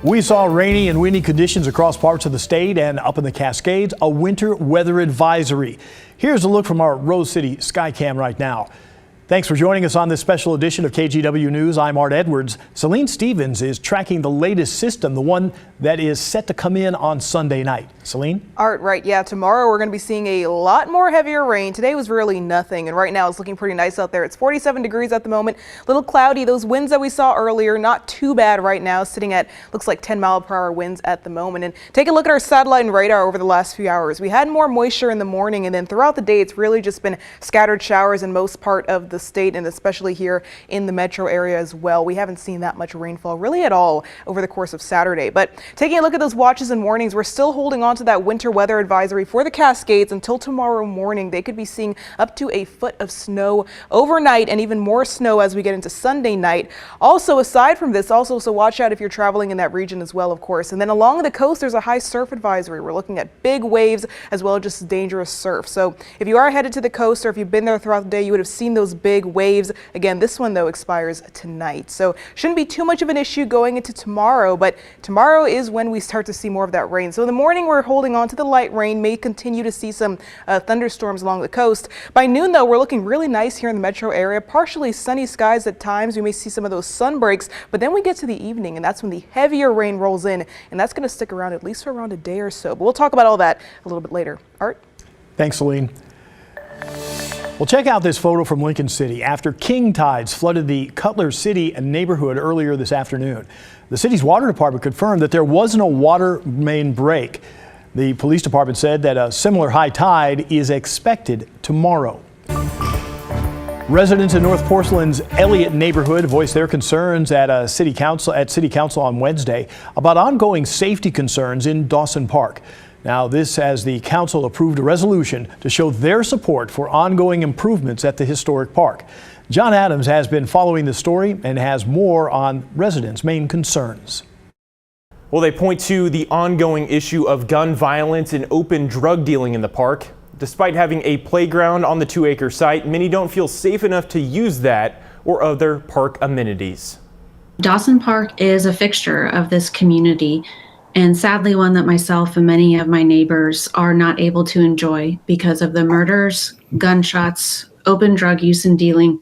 We saw rainy and windy conditions across parts of the state, and up in the Cascades, a winter weather advisory. Here's a look from our Rose City Skycam right now. Thanks for joining us on this special edition of KGW News. I'm Art Edwards. Celine Stevens is tracking the latest system, the one that is set to come in on Sunday night. Celine? Art, right, yeah, tomorrow we're going to be seeing a lot more heavier rain. Today was really nothing, and right now it's looking pretty nice out there. It's 47 degrees at the moment, a little cloudy. Those winds that we saw earlier, not too bad right now, sitting at, looks like 10-mile-per-hour winds at the moment. And take a look at our satellite and radar over the last few hours. We had more moisture in the morning, and then throughout the day it's really just been scattered showers in most part of the state, and especially here in the metro area as well. We haven't seen that much rainfall really at all over the course of Saturday. But taking a look at those watches and warnings, we're still holding on to that winter weather advisory for the Cascades until tomorrow morning. They could be seeing up to a foot of snow overnight and even more snow as we get into Sunday night. Also, aside from this, so watch out if you're traveling in that region as well, of course. And then along the coast, there's a high surf advisory. We're looking at big waves as well as just dangerous surf. So if you are headed to the coast or if you've been there throughout the day, you would have seen those big waves. Again, this one though expires tonight, so shouldn't be too much of an issue going into tomorrow, but tomorrow is when we start to see more of that rain. So in the morning we're holding on to the light rain, may continue to see some thunderstorms along the coast. By noon though, we're looking really nice here in the metro area, partially sunny skies at times. We may see some of those sun breaks, but then we get to the evening and that's when the heavier rain rolls in, and that's going to stick around at least for around a day or so. But we'll talk about all that a little bit later. Art? Thanks, Celine. Well, check out this photo from Lincoln City after king tides flooded the Cutler City neighborhood earlier this afternoon. The city's water department confirmed that there wasn't a water main break. The police department said that a similar high tide is expected tomorrow. Residents in North Portland's Elliott neighborhood voiced their concerns at City Council on Wednesday about ongoing safety concerns in Dawson Park. Now, this as the council approved a resolution to show their support for ongoing improvements at the historic park. John Adams has been following the story and has more on residents' main concerns. Well, they point to the ongoing issue of gun violence and open drug dealing in the park. Despite having a playground on the 2-acre site, many don't feel safe enough to use that or other park amenities. Dawson Park is a fixture of this community, and sadly one that myself and many of my neighbors are not able to enjoy because of the murders, gunshots, open drug use and dealing,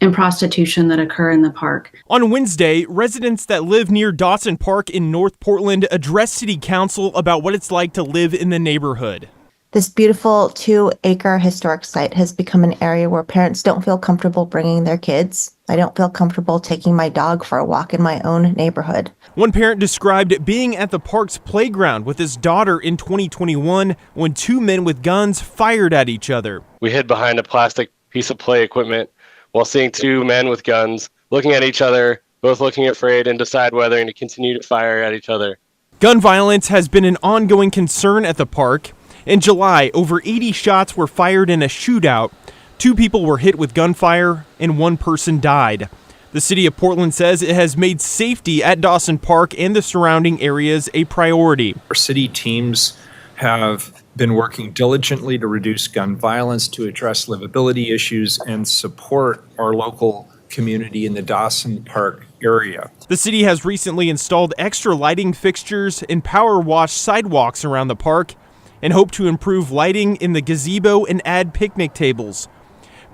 and prostitution that occur in the park. On Wednesday, residents that live near Dawson Park in North Portland addressed City Council about what it's like to live in the neighborhood. This beautiful 2-acre historic site has become an area where parents don't feel comfortable bringing their kids. I don't feel comfortable taking my dog for a walk in my own neighborhood. One parent described being at the park's playground with his daughter in 2021 when 2 men with guns fired at each other. We hid behind a plastic piece of play equipment while seeing 2 men with guns looking at each other, both looking afraid, and decide whether to continue to fire at each other. Gun violence has been an ongoing concern at the park. In July, over 80 shots were fired in a shootout. 2 people were hit with gunfire and 1 person died. The city of Portland says it has made safety at Dawson Park and the surrounding areas a priority. Our city teams have been working diligently to reduce gun violence, to address livability issues, and support our local community in the Dawson Park area. The city has recently installed extra lighting fixtures and power wash sidewalks around the park and hope to improve lighting in the gazebo and add picnic tables.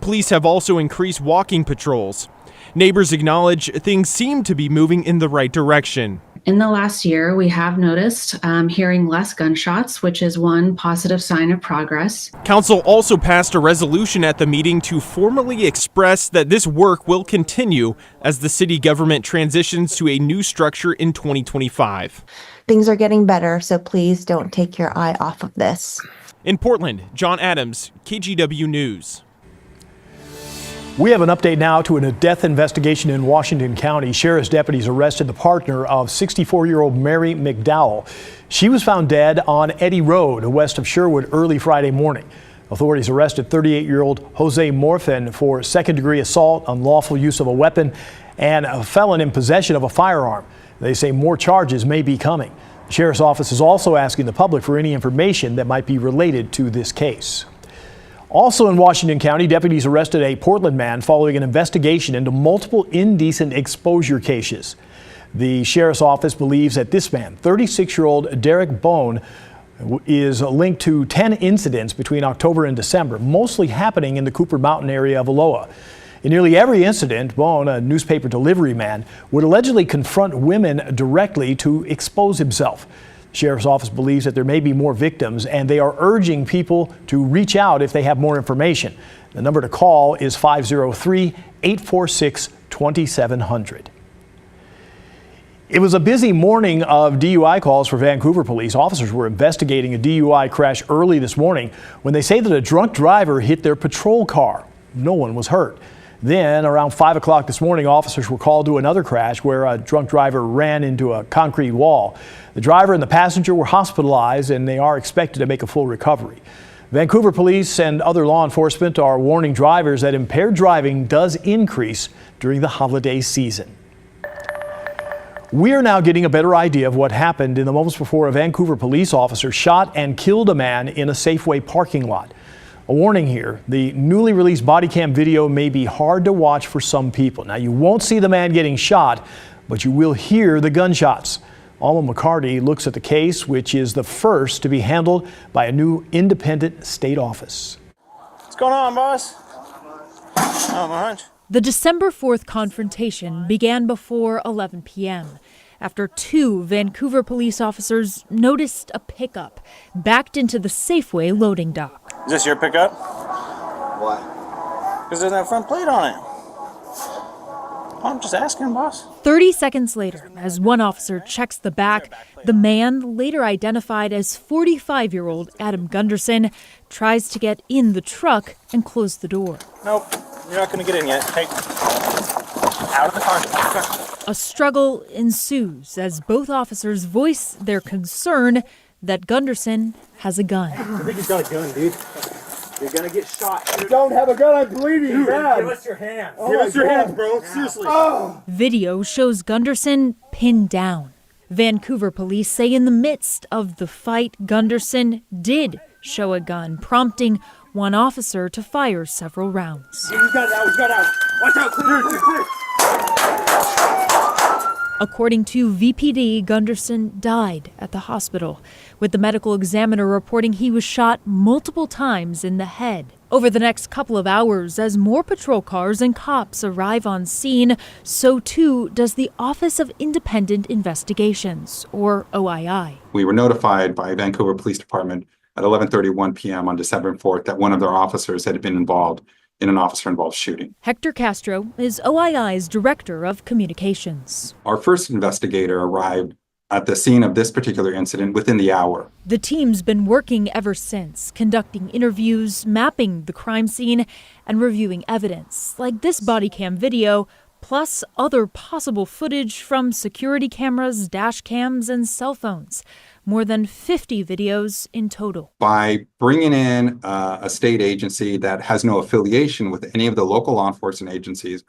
Police have also increased walking patrols. Neighbors acknowledge things seem to be moving in the right direction. In the last year, we have noticed hearing less gunshots, which is one positive sign of progress. Council also passed a resolution at the meeting to formally express that this work will continue as the city government transitions to a new structure in 2025. Things are getting better, so please don't take your eye off of this. In Portland, John Adams, KGW News. We have an update now to a death investigation in Washington County. Sheriff's deputies arrested the partner of 64-year-old Mary McDowell. She was found dead on Eddy Road, west of Sherwood, early Friday morning. Authorities arrested 38-year-old Jose Morfin for second-degree assault, unlawful use of a weapon, and a felon in possession of a firearm. They say more charges may be coming. The Sheriff's Office is also asking the public for any information that might be related to this case. Also in Washington County, deputies arrested a Portland man following an investigation into multiple indecent exposure cases. The sheriff's office believes that this man, 36-year-old Derek Bone, is linked to 10 incidents between October and December, mostly happening in the Cooper Mountain area of Aloha. In nearly every incident, Bone, a newspaper delivery man, would allegedly confront women directly to expose himself. The sheriff's office believes that there may be more victims, and they are urging people to reach out if they have more information. The number to call is 503-846-2700. It was a busy morning of DUI calls for Vancouver police. Officers were investigating a DUI crash early this morning when they say that a drunk driver hit their patrol car. No one was hurt. Then, around 5 o'clock this morning, officers were called to another crash where a drunk driver ran into a concrete wall. The driver and the passenger were hospitalized, and they are expected to make a full recovery. Vancouver police and other law enforcement are warning drivers that impaired driving does increase during the holiday season. We are now getting a better idea of what happened in the moments before a Vancouver police officer shot and killed a man in a Safeway parking lot. A warning here, the newly released body cam video may be hard to watch for some people. Now, you won't see the man getting shot, but you will hear the gunshots. Alma McCarty looks at the case, which is the first to be handled by a new independent state office. What's going on, boss? Oh, my hunch. The December 4th confrontation began before 11 p.m. after two Vancouver police officers noticed a pickup backed into the Safeway loading dock. Is this your pickup? Why? Because there's no front plate on it. I'm just asking, boss. 30 seconds later, as one officer checks the back, the man, later identified as 45-year-old Adam Gunderson, tries to get in the truck and close the door. Nope, you're not going to get in yet. Hey, out of the car. A struggle ensues as both officers voice their concern that Gunderson has a gun. I think he's got a gun, dude. You're gonna get shot. You don't have a gun, I'm bleeding. Dude, Dad. give us your hands. Oh give us your God. hands, bro. Seriously. Oh. Video shows Gunderson pinned down. Vancouver police say in the midst of the fight, Gunderson did show a gun, prompting one officer to fire several rounds. He's got it out. He's got it out. Watch out. Clear, clear, clear. According to VPD, Gunderson died at the hospital, with the medical examiner reporting he was shot multiple times in the head. Over the next couple of hours, as more patrol cars and cops arrive on scene, so too does the Office of Independent Investigations, or OII. We were notified by Vancouver Police Department at 11:31 p.m. on December 4th that one of their officers had been involved in an officer-involved shooting. Hector Castro is OII's Director of Communications. Our first investigator arrived at the scene of this particular incident within the hour. The team's been working ever since, conducting interviews, mapping the crime scene, and reviewing evidence, like this body cam video, plus other possible footage from security cameras, dash cams, and cell phones. More than 50 videos in total. By bringing in a state agency that has no affiliation with any of the local law enforcement agencies,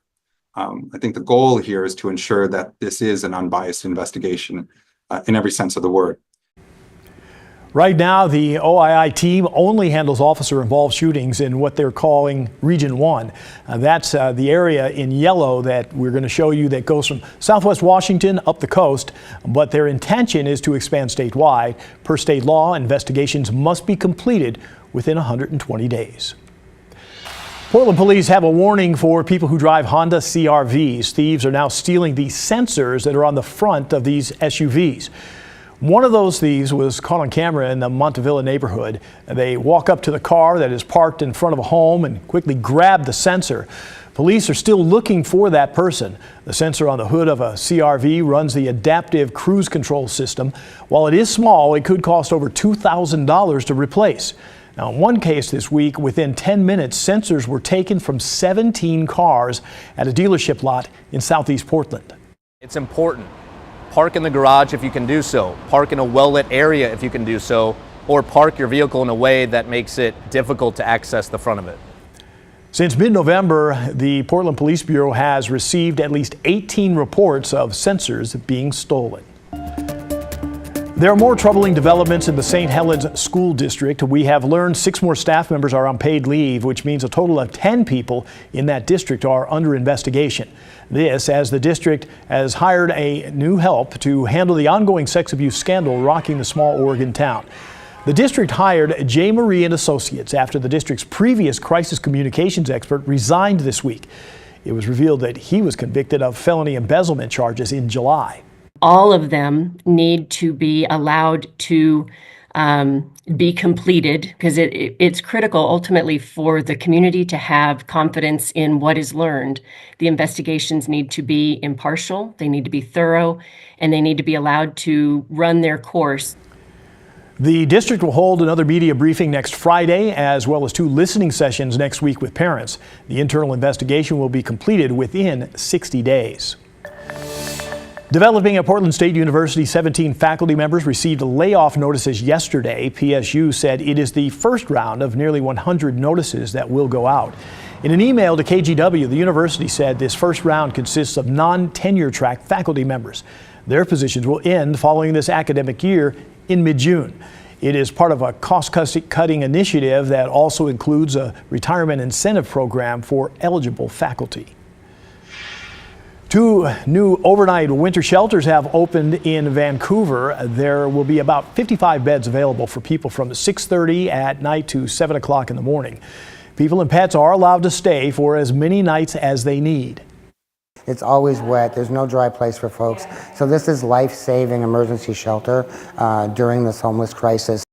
I think the goal here is to ensure that this is an unbiased investigation in every sense of the word. Right now, the OII team only handles officer-involved shootings in what they're calling Region 1. That's the area in yellow that we're going to show you that goes from Southwest Washington up the coast, but their intention is to expand statewide. Per state law, investigations must be completed within 120 days. Portland police have a warning for people who drive Honda CR-Vs. Thieves are now stealing the sensors that are on the front of these SUVs. One of those thieves was caught on camera in the Montevilla neighborhood. They walk up to the car that is parked in front of a home and quickly grab the sensor. Police are still looking for that person. The sensor on the hood of a CR-V runs the adaptive cruise control system. While it is small, it could cost over $2,000 to replace. Now, in one case this week, within 10 minutes, sensors were taken from 17 cars at a dealership lot in southeast Portland. It's important. Park in the garage if you can do so. Park in a well-lit area if you can do so. Or park your vehicle in a way that makes it difficult to access the front of it. Since mid-November, the Portland Police Bureau has received at least 18 reports of sensors being stolen. There are more troubling developments in the St. Helens School District. We have learned 6 more staff members are on paid leave, which means a total of 10 people in that district are under investigation. This as the district has hired a new help to handle the ongoing sex abuse scandal rocking the small Oregon town. The district hired J. Marie and Associates after the district's previous crisis communications expert resigned this week. It was revealed that he was convicted of felony embezzlement charges in July. All of them need to be allowed to be completed because it's critical ultimately for the community to have confidence in what is learned. The investigations need to be impartial, they need to be thorough, and they need to be allowed to run their course. The district will hold another media briefing next Friday, as well as 2 listening sessions next week with parents. The internal investigation will be completed within 60 days. Developing at Portland State University, 17 faculty members received layoff notices yesterday. PSU said it is the first round of nearly 100 notices that will go out. In an email to KGW, the university said this first round consists of non-tenure track faculty members. Their positions will end following this academic year in mid-June. It is part of a cost-cutting initiative that also includes a retirement incentive program for eligible faculty. 2 new overnight winter shelters have opened in Vancouver. There will be about 55 beds available for people from 6:30 at night to 7 o'clock in the morning. People and pets are allowed to stay for as many nights as they need. It's always wet. There's no dry place for folks. So this is life-saving emergency shelter during this homeless crisis.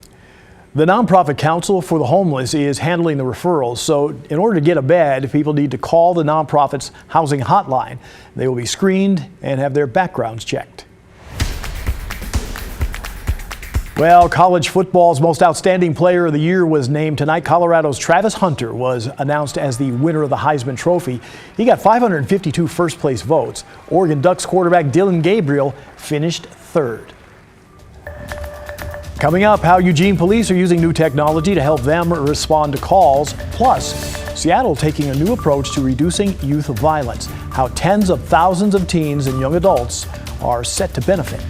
The nonprofit Council for the Homeless is handling the referrals. So in order to get a bed, people need to call the nonprofit's housing hotline. They will be screened and have their backgrounds checked. Well, college football's most outstanding player of the year was named tonight. Colorado's Travis Hunter was announced as the winner of the Heisman Trophy. He got 552 first-place votes. Oregon Ducks quarterback Dylan Gabriel finished 3rd. Coming up, how Eugene police are using new technology to help them respond to calls. Plus, Seattle taking a new approach to reducing youth violence. How tens of thousands of teens and young adults are set to benefit.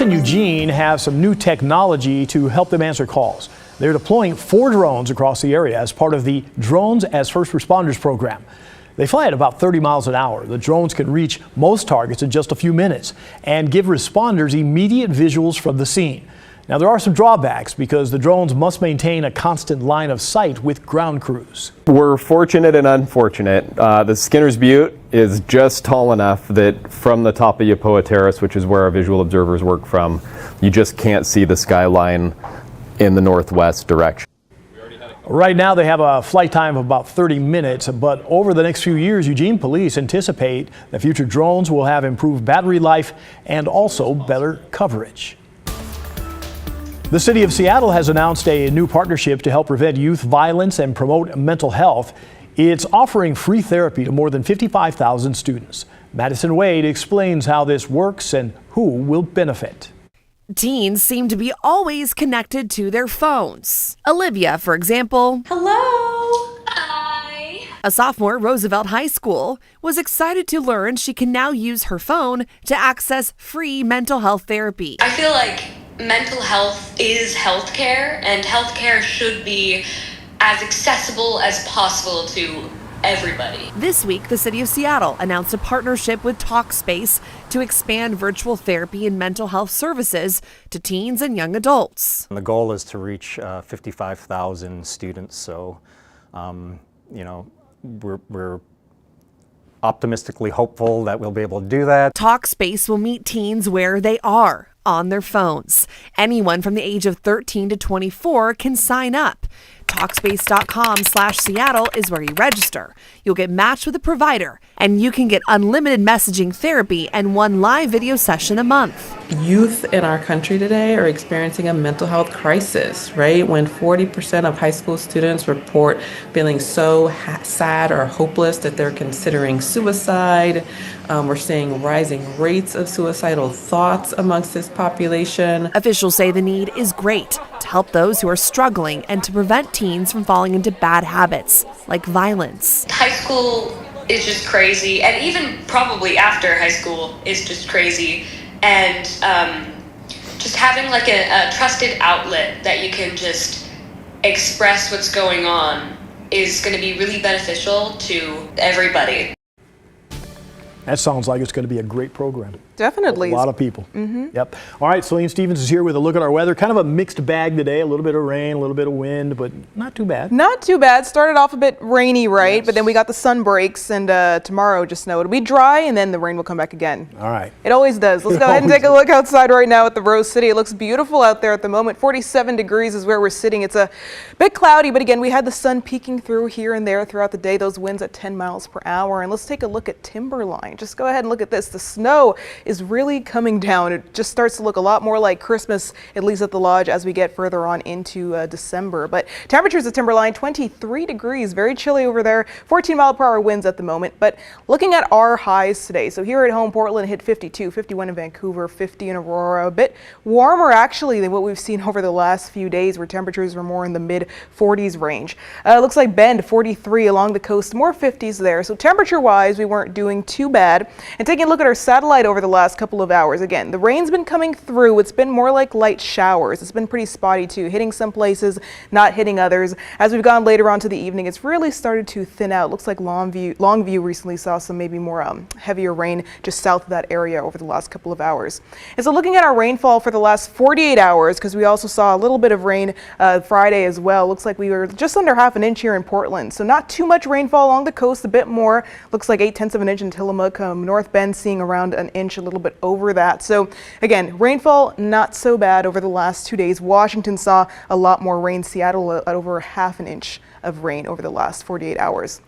Eugene have some new technology to help them answer calls. They're deploying 4 drones across the area as part of the Drones as First Responders program. They fly at about 30 miles an hour. The drones can reach most targets in just a few minutes and give responders immediate visuals from the scene. Now, there are some drawbacks because the drones must maintain a constant line of sight with ground crews. We're fortunate and unfortunate. The Skinner's Butte is just tall enough that from the top of Yapoa Terrace, which is where our visual observers work from, you just can't see the skyline in the northwest direction. Right now, they have a flight time of about 30 minutes, but over the next few years, Eugene police anticipate that future drones will have improved battery life and also better coverage. The city of Seattle has announced a new partnership to help prevent youth violence and promote mental health. It's offering free therapy to more than 55,000 students. Madison Wade explains how this works and who will benefit. Teens seem to be always connected to their phones. Olivia, for example. Hello. Hi. A sophomore at Roosevelt High School, was excited to learn she can now use her phone to access free mental health therapy. I feel like mental health is healthcare, and healthcare should be as accessible as possible to everybody. This week, the city of Seattle announced a partnership with Talkspace to expand virtual therapy and mental health services to teens and young adults. And the goal is to reach 55,000 students, so we're optimistically hopeful that we'll be able to do that. Talkspace will meet teens where they are, on their phones. Anyone from the age of 13 to 24 can sign up. Talkspace.com/Seattle is where you register. You'll get matched with a provider, and you can get unlimited messaging therapy and one live video session a month. Youth in our country today are experiencing a mental health crisis, right? When 40% of high school students report feeling so sad or hopeless that they're considering suicide. We're seeing rising rates of suicidal thoughts amongst this population. Officials say the need is great to help those who are struggling and to prevent teens from falling into bad habits like violence. High school is just crazy, and even probably after high school is just crazy. And just having like a trusted outlet that you can just express what's going on is going to be really beneficial to everybody. That sounds like it's going to be a great program. Definitely. A lot of people. Yep. All right, Celine Stevens is here with a look at our weather. Kind of a mixed bag today. A little bit of rain, a little bit of wind, but not too bad. Not too bad. Started off a bit rainy, right? Yes. But then we got the sun breaks, and tomorrow just snow. It'll be dry, and then the rain will come back again. All right. It always does. Let's go ahead and take a look outside right now at the Rose City. It looks beautiful out there at the moment. 47 degrees is where we're sitting. It's a bit cloudy, but again, we had the sun peeking through here and there throughout the day. Those winds at 10 miles per hour. And let's take a look at Timberline. Just go ahead and look at this. The snow is really coming down. It just starts to look a lot more like Christmas, at least at the lodge, as we get further on into December. But temperatures at Timberline, 23 degrees, very chilly over there, 14-mile-per-hour winds at the moment. But looking at our highs today, so here at home, Portland hit 52, 51 in Vancouver, 50 in Aurora, a bit warmer actually than what we've seen over the last few days, where temperatures were more in the mid-40s range. Looks like Bend, 43 along the coast, more 50s there. So temperature-wise, we weren't doing too bad. And taking a look at our satellite over the last couple of hours, again, the rain's been coming through. It's been more like light showers. It's been pretty spotty too, hitting some places, not hitting others. As we've gone later on to the evening, it's really started to thin out. Looks like Longview recently saw some maybe more heavier rain just south of that area over the last couple of hours. And so looking at our rainfall for the last 48 hours, because we also saw a little bit of rain Friday as well. Looks like we were just under half an inch here in Portland. So not too much rainfall along the coast, a bit more. Looks like 0.8 of an inch in Tillamook. North Bend seeing around an inch, a little bit over that. So again, rainfall not so bad over the last 2 days. Washington saw a lot more rain. Seattle at over half an inch of rain over the last 48 hours.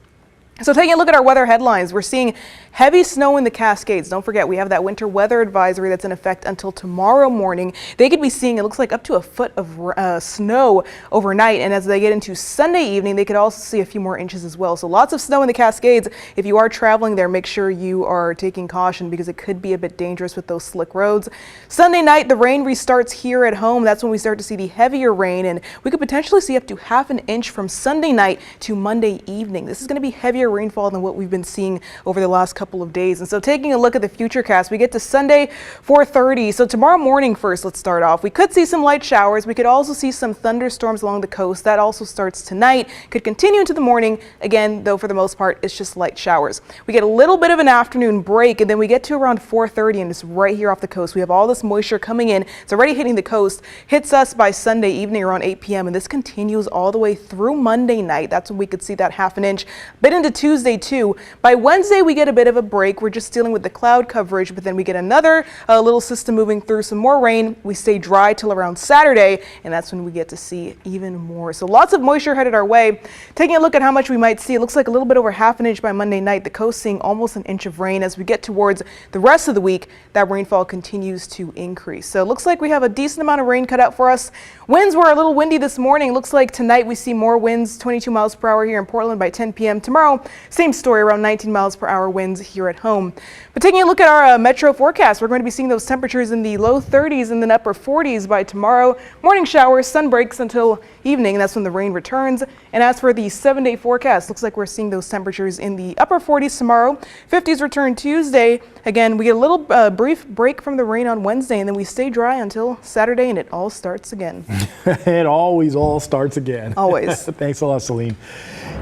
So taking a look at our weather headlines, we're seeing heavy snow in the Cascades. Don't forget, we have that winter weather advisory that's in effect until tomorrow morning. They could be seeing, it looks like, up to a foot of snow overnight. And as they get into Sunday evening, they could also see a few more inches as well. So lots of snow in the Cascades. If you are traveling there, make sure you are taking caution because it could be a bit dangerous with those slick roads. Sunday night, the rain restarts here at home. That's when we start to see the heavier rain, and we could potentially see up to half an inch from Sunday night to Monday evening. This is going to be heavier heavier rainfall than what we've been seeing over the last couple of days. And so taking a look at the futurecast, we get to Sunday, 4:30. So tomorrow morning first, let's start off. We could see some light showers. We could also see some thunderstorms along the coast. That also starts tonight. Could continue into the morning. Again, though, for the most part, it's just light showers. We get a little bit of an afternoon break, and then we get to around 4:30, and it's right here off the coast. We have all this moisture coming in. It's already hitting the coast. Hits us by Sunday evening around 8 p.m., and this continues all the way through Monday night. That's when we could see that half an inch. Bit into Tuesday, too. By Wednesday, we get a bit of a break. We're just dealing with the cloud coverage, but then we get another little system moving through, some more rain. We stay dry till around Saturday, and that's when we get to see even more. So lots of moisture headed our way. Taking a look at how much we might see, it looks like a little bit over half an inch by Monday night. The coast seeing almost an inch of rain. As we get towards the rest of the week, that rainfall continues to increase. So it looks like we have a decent amount of rain cut out for us. Winds were a little windy this morning. Looks like tonight we see more winds, 22 miles per hour here in Portland by 10 p.m. Tomorrow, same story, around 19 miles per hour winds here at home. But taking a look at our metro forecast, we're going to be seeing those temperatures in the low 30s and then upper 40s by tomorrow. Morning showers, sun breaks until evening, and that's when the rain returns. And as for the 7-day forecast, looks like we're seeing those temperatures in the upper 40s tomorrow. 50s return Tuesday. Again, we get a little brief break from the rain on Wednesday, and then we stay dry until Saturday, and it all starts again. It always all starts again. Always. Thanks a lot, Celine.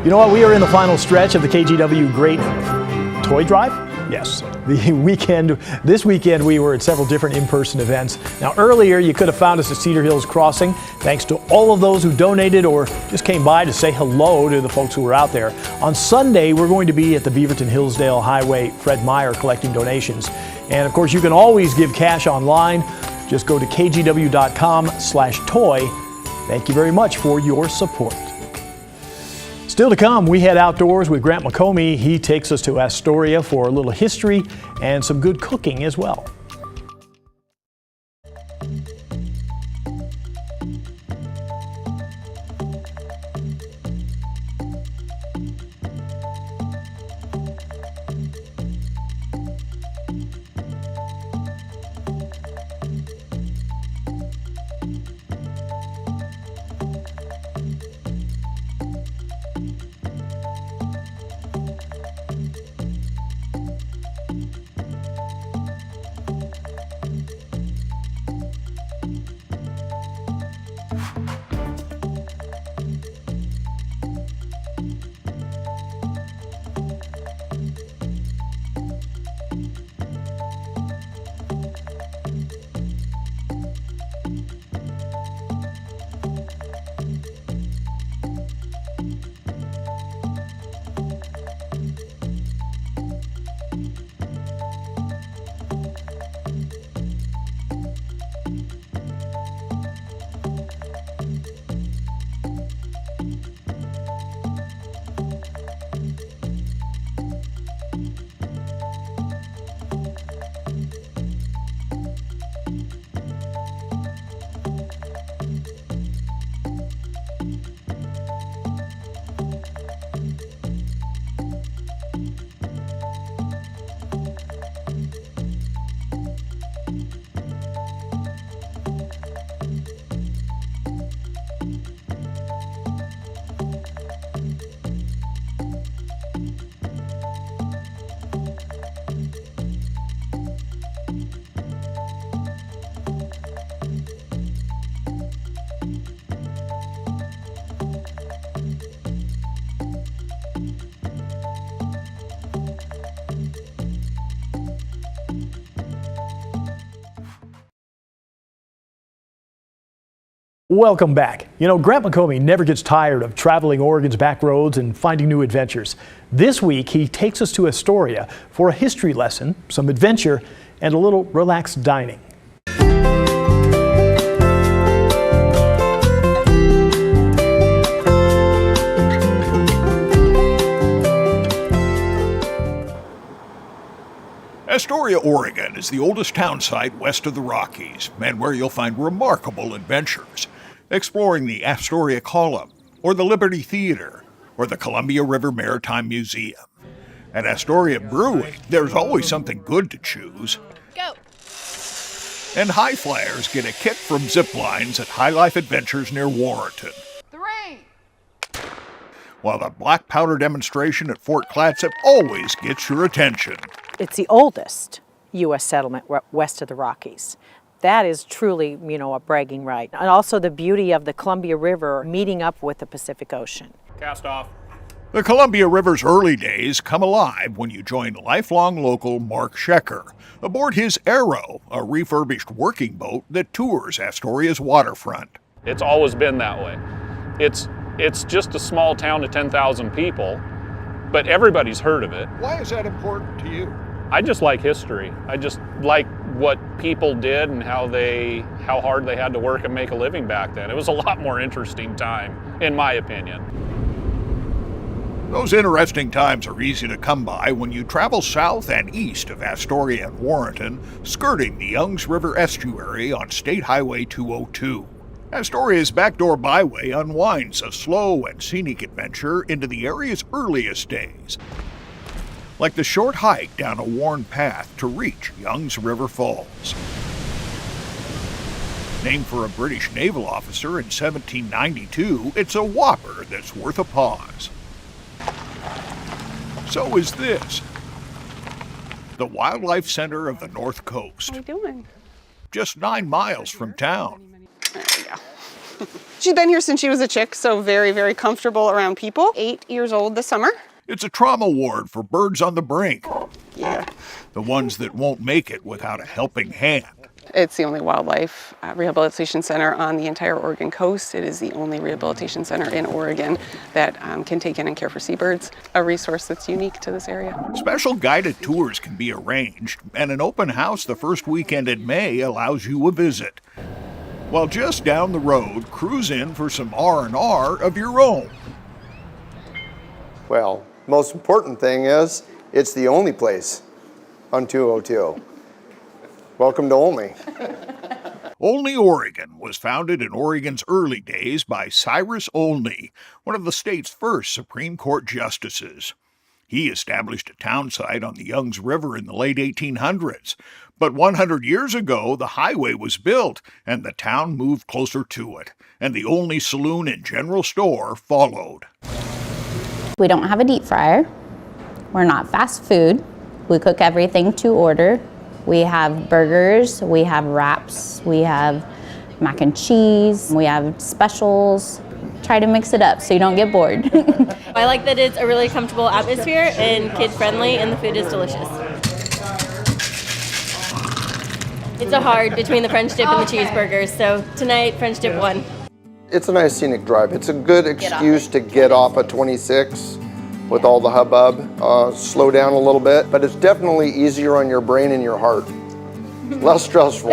You know what? We are in the final stretch of the KGW Great Toy Drive. Yes, this weekend we were at several different in-person events. Now earlier you could have found us at Cedar Hills Crossing. Thanks to all of those who donated or just came by to say hello to the folks who were out there. On Sunday we're going to be at the Beaverton-Hillsdale Highway Fred Meyer collecting donations. And of course you can always give cash online. Just go to kgw.com/toy. Thank you very much for your support. Still to come, we head outdoors with Grant McComey. He takes us to Astoria for a little history and some good cooking as well. Welcome back. You know, Grant McComey never gets tired of traveling Oregon's back roads and finding new adventures. This week, he takes us to Astoria for a history lesson, some adventure, and a little relaxed dining. Astoria, Oregon is the oldest town site west of the Rockies, and where you'll find remarkable adventures. Exploring the Astoria Column, or the Liberty Theater, or the Columbia River Maritime Museum. At Astoria Brewing, there's always something good to choose. Go! And high flyers get a kick from zip lines at High Life Adventures near Warrenton. The rain! while the black powder demonstration at Fort Clatsop always gets your attention. It's the oldest U.S. settlement west of the Rockies. That is truly, a bragging right. And also the beauty of the Columbia River meeting up with the Pacific Ocean. Cast off. The Columbia River's early days come alive when you join lifelong local Mark Schecker aboard his Arrow, a refurbished working boat that tours Astoria's waterfront. It's always been that way. It's just a small town of 10,000 people, but everybody's heard of it. Why is that important to you? I just like history. I just like what people did and how hard they had to work and make a living back then. It was a lot more interesting time, in my opinion. Those interesting times are easy to come by when you travel south and east of Astoria and Warrenton, skirting the Youngs River estuary on State Highway 202. Astoria's backdoor byway unwinds a slow and scenic adventure into the area's earliest days, like the short hike down a worn path to reach Youngs River Falls. Named for a British naval officer in 1792, it's a whopper that's worth a pause. So is this, the Wildlife Center of the North Coast. How are you doing? Just 9 miles from town. There we go. She's been here since she was a chick, so very, very comfortable around people. 8 years old this summer. It's a trauma ward for birds on the brink. Yeah. The ones that won't make it without a helping hand. It's the only wildlife rehabilitation center on the entire Oregon coast. It is the only rehabilitation center in Oregon that can take in and care for seabirds, a resource that's unique to this area. Special guided tours can be arranged, and an open house the first weekend in May allows you a visit. While just down the road, cruise in for some R&R of your own. Well, most important thing is, it's the only place on 202. Welcome to Olney. Olney, Oregon was founded in Oregon's early days by Cyrus Olney, one of the state's first Supreme Court justices. He established a town site on the Youngs River in the late 1800s. But 100 years ago, the highway was built, and the town moved closer to it, and the Olney Saloon and General Store followed. We don't have a deep fryer. We're not fast food. We cook everything to order. We have burgers, we have wraps, we have mac and cheese, we have specials. Try to mix it up so you don't get bored. I like that it's a really comfortable atmosphere and kid-friendly, and the food is delicious. It's a hard between the French dip and the cheeseburgers, so tonight French dip won. It's a nice scenic drive. It's a good excuse to get off at 26 with all the hubbub, slow down a little bit, but it's definitely easier on your brain and your heart. Less stressful.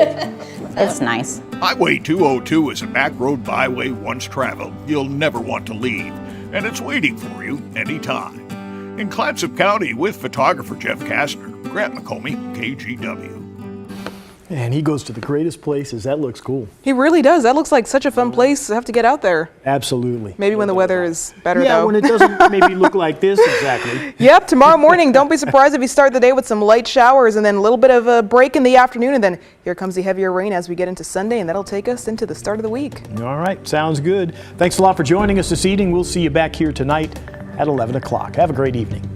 It's nice. Highway 202 is a back road byway once traveled you'll never want to leave, and it's waiting for you anytime. In Clatsop County with photographer Jeff Kastner, Grant McComey, KGW. And he goes to the greatest places. That looks cool. He really does. That looks like such a fun place to have to get out there. Absolutely. Maybe when the weather is better, Yeah, though. when it doesn't maybe look like this exactly. Yep, tomorrow morning, don't be surprised if you start the day with some light showers and then a little bit of a break in the afternoon, and then here comes the heavier rain as we get into Sunday, and that'll take us into the start of the week. All right, sounds good. Thanks a lot for joining us this evening. We'll see you back here tonight at 11 o'clock. Have a great evening.